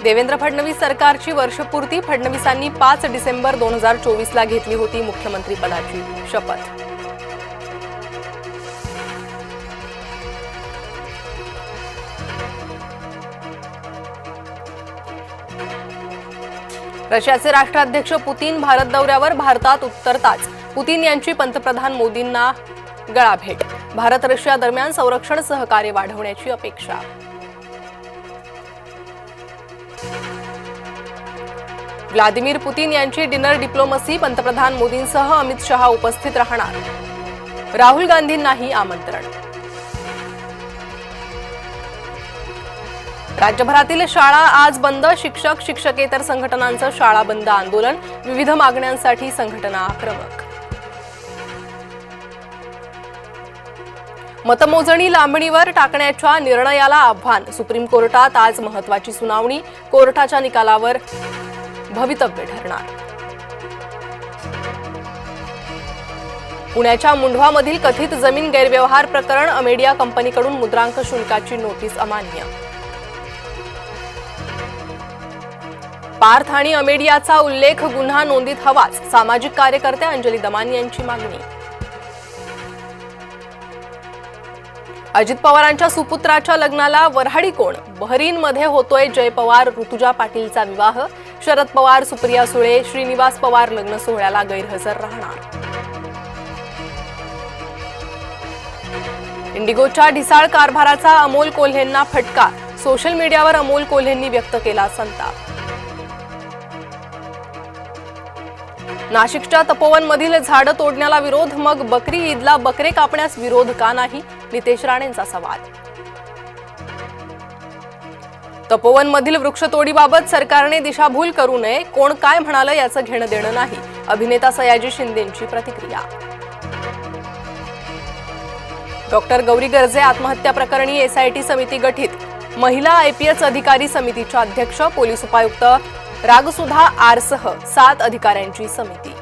देवेंद्र फडणवीस सरकारची वर्षपूर्ती फडणवीसांनी 5 डिसेंबर 2024 ला घेतली होती मुख्यमंत्री पदाची शपथ। रशियाचे राष्ट्राध्यक्ष पुतीन भारत दौऱ्यावर भारतात उतरताच पुतीन यांची पंतप्रधान मोदींना गळाभेट। भारत रशिया दरम्यान संरक्षण सहकार्य वाढवण्याची अपेक्षा। व्लादिमीर पुतीन यांची डिनर डिप्लोमसी, पंतप्रधान मोदींसह अमित शहा उपस्थित राहणार। राहुल गांधींनाही आमंत्रण। राज्यभरातील शाळा आज बंद, शिक्षक शिक्षकेतर संघटनांचं शाळा बंद आंदोलन, विविध मागण्यांसाठी संघटना आक्रमक। मतमोजणी लांबणीवर टाकण्याच्या निर्णयाला आव्हान, सुप्रीम कोर्टात आज महत्त्वाची सुनावणी, कोर्टाच्या निकालावर भवितव्य ठरणार। पुण्याच्या मुंढवामधील कथित जमीन गैरव्यवहार प्रकरण, अमेडिया कंपनीकडून मुद्रांक शुल्काची नोटीस अमान्य। पार्थ आणि अमेडियाचा उल्लेख गुन्हा नोंदीत हवाच, सामाजिक कार्यकर्त्या अंजली दमानी यांची मागणी। अजित पवारांच्या सुपुत्राच्या लग्नाला वऱ्हाडी कोण, बहरीनमध्ये होतोय जय पवार ऋतुजा पाटीलचा विवाह, शरद पवार सुप्रिया सुळे श्रीनिवास पवार लग्न सोहळ्याला गैरहजर राहणार। इंडिगोच्या ढिसाळ कारभाराचा अमोल कोल्हेंना फटका, सोशल मीडियावर अमोल कोल्हेंनी व्यक्त केला संताप। नाशिकच्या तपोवनमधील झाडं तोडण्याला विरोध, मग बकरी ईदला बकरे कापण्यास विरोध का नाही, नितेश राणेंचा सवाल। तपोवनमधील वृक्षतोडीबाबत सरकारने दिशाभूल करू नये, कोण काय म्हणालं याचं घेणं देणं नाही, अभिनेता सयाजी शिंदेंची प्रतिक्रिया। डॉक्टर गौरी गर्जे आत्महत्या प्रकरणी एसआयटी समिती गठीत, महिला आयपीएस अधिकारी समितीच्या अध्यक्ष, पोलीस उपायुक्त रागसुधा आरसह 7 अधिकाऱ्यांची समिती।